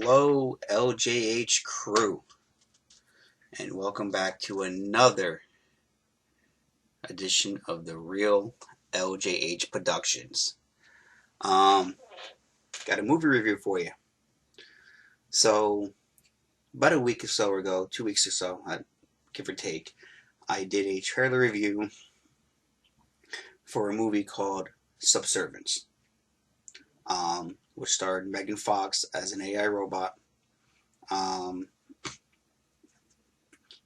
Hello, LJH crew, and welcome back to another edition of the Real LJH Productions. Got a movie review for you. So, about a week or so ago, 2 weeks or so, give or take, I did a trailer review for a movie called SUBSERVIENCE, which starred Megan Fox as an AI robot.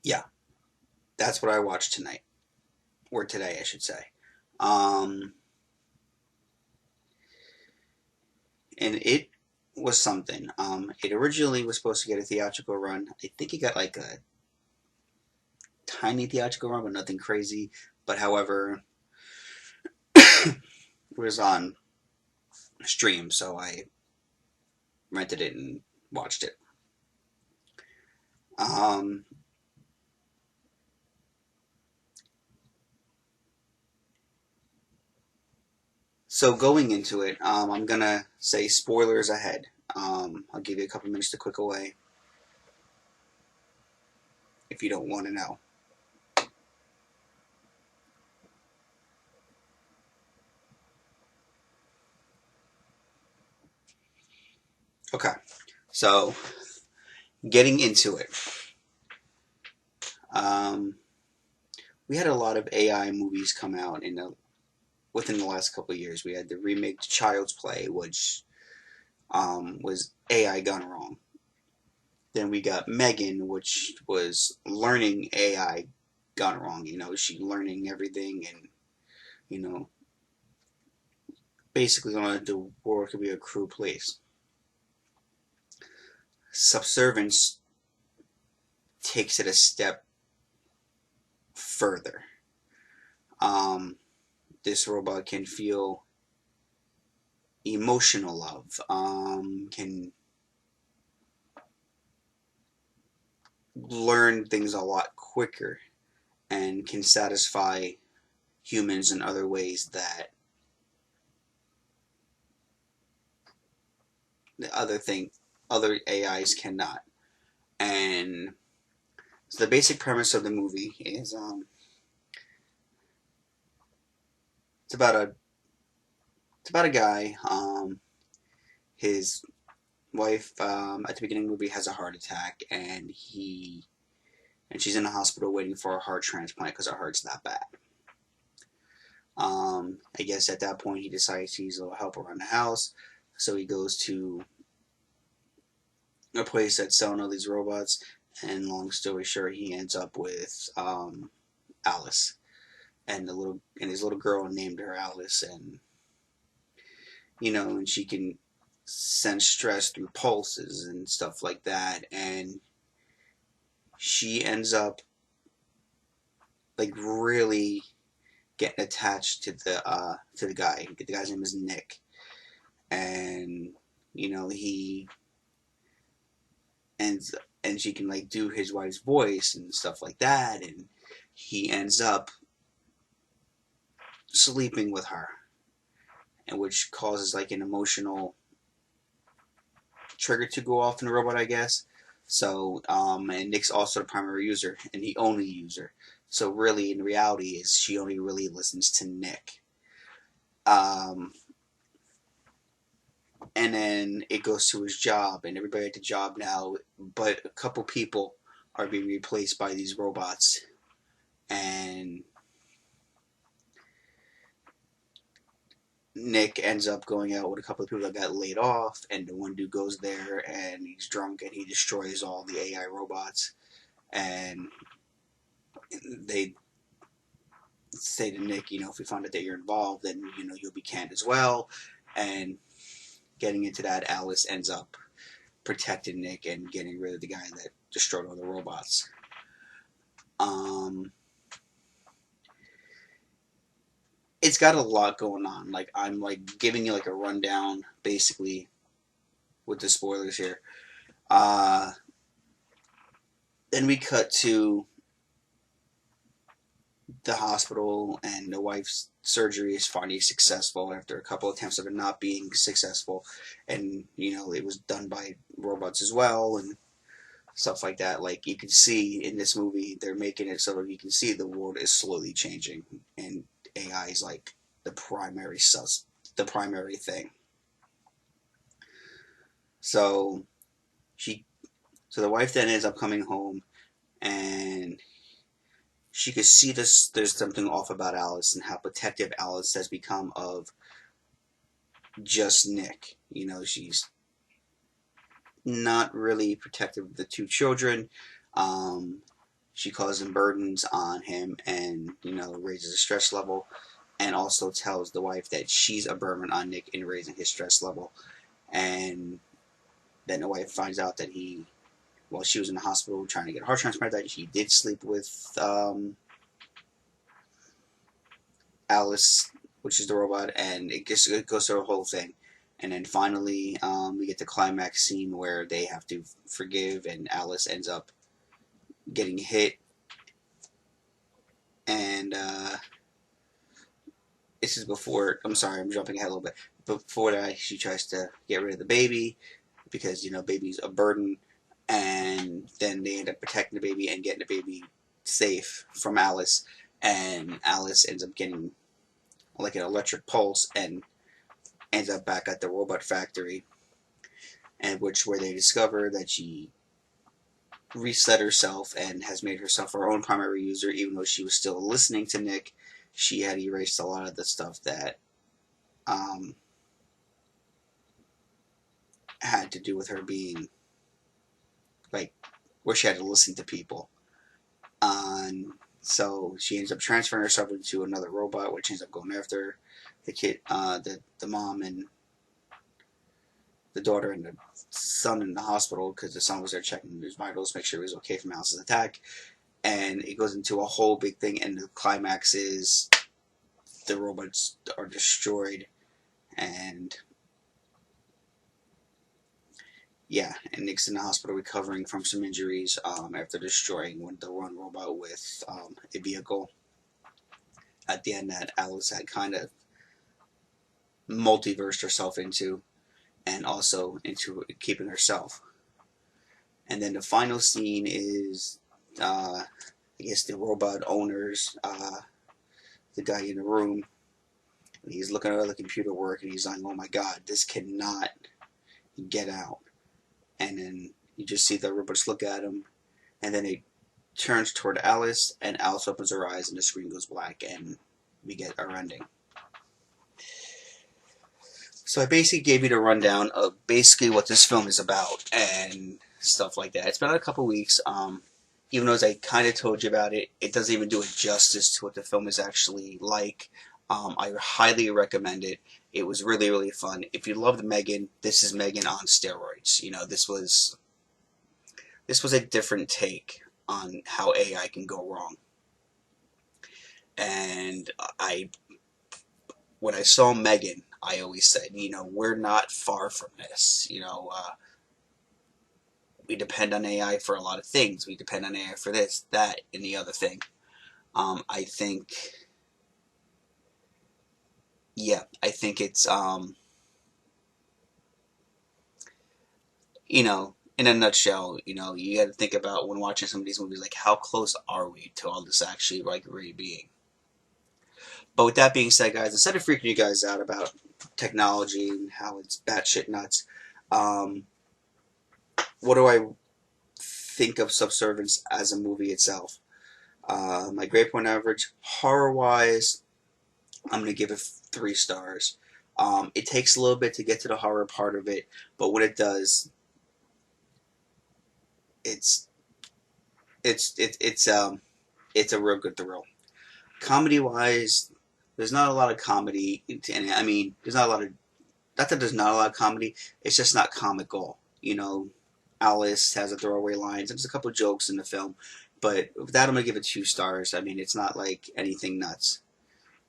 Yeah, that's what I watched tonight, or today, I should say. And it was something. It originally was supposed to get a theatrical run. I think it got like a tiny theatrical run, but nothing crazy. But however, it was on stream, so I rented it and watched it. So going into it, I'm gonna say spoilers ahead. I'll give you a couple minutes to click away if you don't want to know. Okay, so getting into it. We had a lot of AI movies come out within the last couple of years. We had the remake to Child's Play, which was AI gone wrong. Then we got Megan, which was learning AI gone wrong. She learning everything and, basically wanted the world to be a cruel place. Subservience takes it a step further. This robot can feel emotional love, can learn things a lot quicker, and can satisfy humans in other ways that the other AIs cannot. And so the basic premise of the movie is it's about a guy. His wife at the beginning of the movie has a heart attack, and she's in the hospital waiting for a heart transplant because her heart's that bad. I guess at that point he decides he needs a little help around the house, so he goes to a place that's selling all these robots, and long story short, he ends up with Alice, and his little girl named her Alice, and and she can sense stress through pulses and stuff like that, and she ends up like really getting attached to the guy. The guy's name is Nick, and he ends and she can like do his wife's voice and stuff like that, and he ends up sleeping with her, and which causes like an emotional trigger to go off in the robot, I guess. So, and Nick's also the primary user, and the only user. So really, in reality, is she only really listens to Nick. And then it goes to his job, and everybody at the job now, but a couple people are being replaced by these robots, and Nick ends up going out with a couple of people that got laid off, and the one dude goes there, and he's drunk, and he destroys all the AI robots, and they say to Nick, if we find out that you're involved, then, you'll be canned as well, and getting into that, Alice ends up protecting Nick and getting rid of the guy that destroyed all the robots. It's got a lot going on. Like, I'm like giving you like a rundown, basically, with the spoilers here. Then we cut to the hospital, and the wife's surgery is finally successful after a couple attempts of it not being successful, and it was done by robots as well, and stuff like that. Like, you can see in this movie, they're making it so that you can see the world is slowly changing, and AI is like the primary thing. So she, so the wife then ends up coming home, and she could see this. There's something off about Alice and how protective Alice has become of just Nick. She's not really protective of the two children. Um, she causes burdens on him, and raises the stress level, and also tells the wife that she's a burden on Nick in raising his stress level. And then the wife finds out that while she was in the hospital trying to get a heart transplant, that she did sleep with Alice, which is the robot, and it goes through a whole thing. And then finally, we get the climax scene where they have to forgive, and Alice ends up getting hit. And this is before. I'm sorry, I'm jumping ahead a little bit. Before that, she tries to get rid of the baby because baby's a burden, and then they end up protecting the baby and getting the baby safe from Alice. And Alice ends up getting like an electric pulse and ends up back at the robot factory, and where they discover that she reset herself and has made herself her own primary user. Even though she was still listening to Nick, she had erased a lot of the stuff that had to do with her being like where she had to listen to people. So she ends up transferring herself into another robot, which ends up going after the kid, the mom and the daughter and the son in the hospital, because the son was there checking his vitals, make sure he was okay from Alice's attack. And it goes into a whole big thing, and the climax is the robots are destroyed, and yeah, and Nick's in the hospital recovering from some injuries after destroying the one robot with a vehicle at the end that Alice had kind of multiversed herself into, and also into keeping herself. And then the final scene is, I guess, the robot owners, the guy in the room, and he's looking at all the computer work, and he's like, oh my god, this cannot get out. And then you just see the robots look at him, and then it turns toward Alice, and Alice opens her eyes, and the screen goes black, and we get our ending. So I basically gave you the rundown of basically what this film is about and stuff like that. It's been a couple weeks. Even though as I kind of told you about it, it doesn't even do it justice to what the film is actually like. I highly recommend it. It was really, really fun. If you loved Megan, this is Megan on steroids. This was a different take on how AI can go wrong. And when I saw Megan, I always said, we're not far from this. We depend on AI for a lot of things. We depend on AI for this, that, and the other thing. I think, I think it's, in a nutshell, you got to think about when watching some of these movies, like how close are we to all this actually like really being. But with that being said, guys, instead of freaking you guys out about technology and how it's batshit nuts, what do I think of Subservience as a movie itself? My grade point average, horror-wise, I'm going to give it 3 stars. It takes a little bit to get to the horror part of it, but when it does, it's a real good thrill. Comedy-wise, there's not a lot of comedy, and I mean, there's not a lot of, not that there's not a lot of comedy, it's just not comical. Alice has a throwaway lines, and there's a couple of jokes in the film, but with that, I'm going to give it 2 stars. I mean, it's not like anything nuts.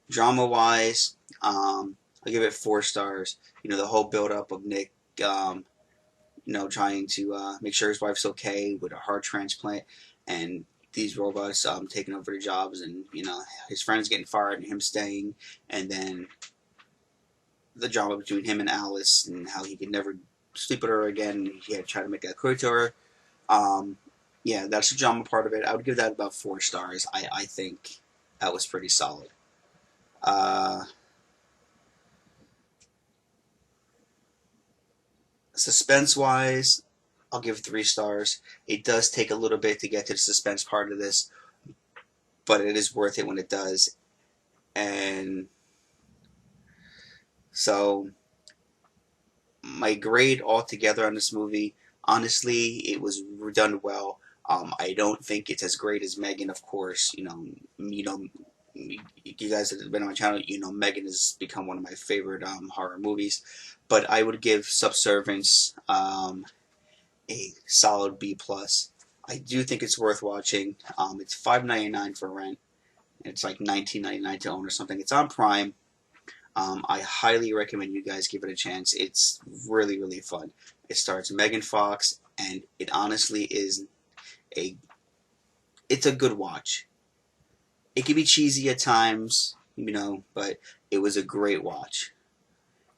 Drama-wise, I'll give it 4 stars. The whole build-up of Nick, trying to make sure his wife's okay with a heart transplant, and these robots taking over the jobs, and his friends getting fired and him staying, and then the drama between him and Alice and how he could never sleep with her again. He had to try to make that clear to her. Yeah, that's the drama part of it. I would give that about 4 stars. I think that was pretty solid. Suspense-wise, I'll give 3 stars. It does take a little bit to get to the suspense part of this, but it is worth it when it does. And so, my grade altogether on this movie, honestly, it was done well. I don't think it's as great as Megan, of course. You guys that have been on my channel, Megan has become one of my favorite horror movies. But I would give Subservience a solid B+. I do think it's worth watching. It's $5.99 for rent. It's like $19.99 to own or something. It's on Prime. I highly recommend you guys give it a chance. It's really, really fun. It stars Megan Fox, and it honestly is it's a good watch. It can be cheesy at times, but it was a great watch.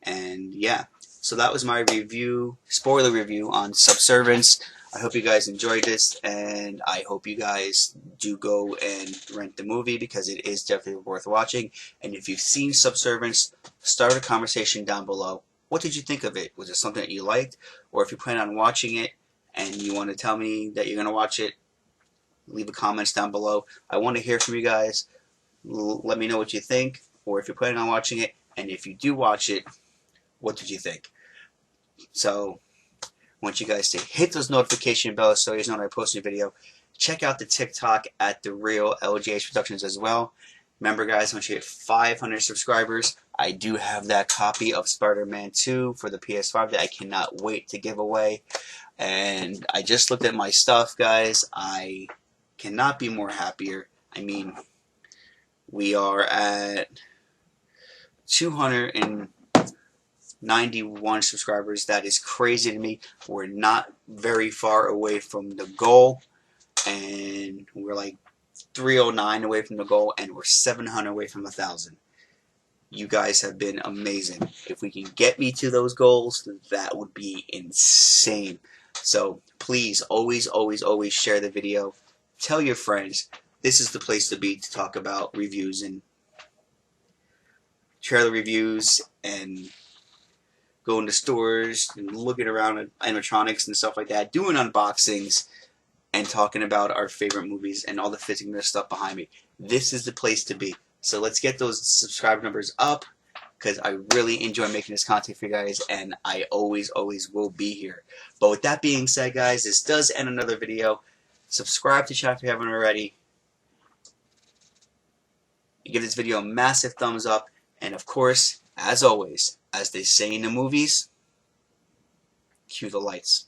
And yeah, so that was my review, spoiler review on Subservience. I hope you guys enjoyed this, and I hope you guys do go and rent the movie because it is definitely worth watching. And if you've seen Subservience, start a conversation down below. What did you think of it? Was it something that you liked? Or if you plan on watching it and you want to tell me that you're going to watch it, leave a comments down below. I want to hear from you guys. Let me know what you think, or if you're planning on watching it, and if you do watch it, what did you think? So, I want you guys to hit those notification bells so you know when I post a video. Check out the TikTok at The Real LGH Productions as well. Remember, guys, once you hit 500 subscribers, I do have that copy of Spider-Man 2 for the PS5 that I cannot wait to give away. And I just looked at my stuff, guys. I cannot be more happier. I mean, we are at 291 subscribers. That is crazy to me. We're not very far away from the goal, and we're like 309 away from the goal, and we're 700 away from 1,000. You guys have been amazing. If we can get me to those goals, that would be insane. So please, always, always, always share the video. Tell your friends. This is the place to be to talk about reviews and trailer reviews and going to stores and looking around at animatronics and stuff like that, doing unboxings and talking about our favorite movies and all the physical stuff behind me. This is the place to be. So let's get those subscriber numbers up, because I really enjoy making this content for you guys, and I always, always will be here. But with that being said, guys, this does end another video. Subscribe to the channel if you haven't already. Give this video a massive thumbs up. And of course, as always, as they say in the movies, cue the lights.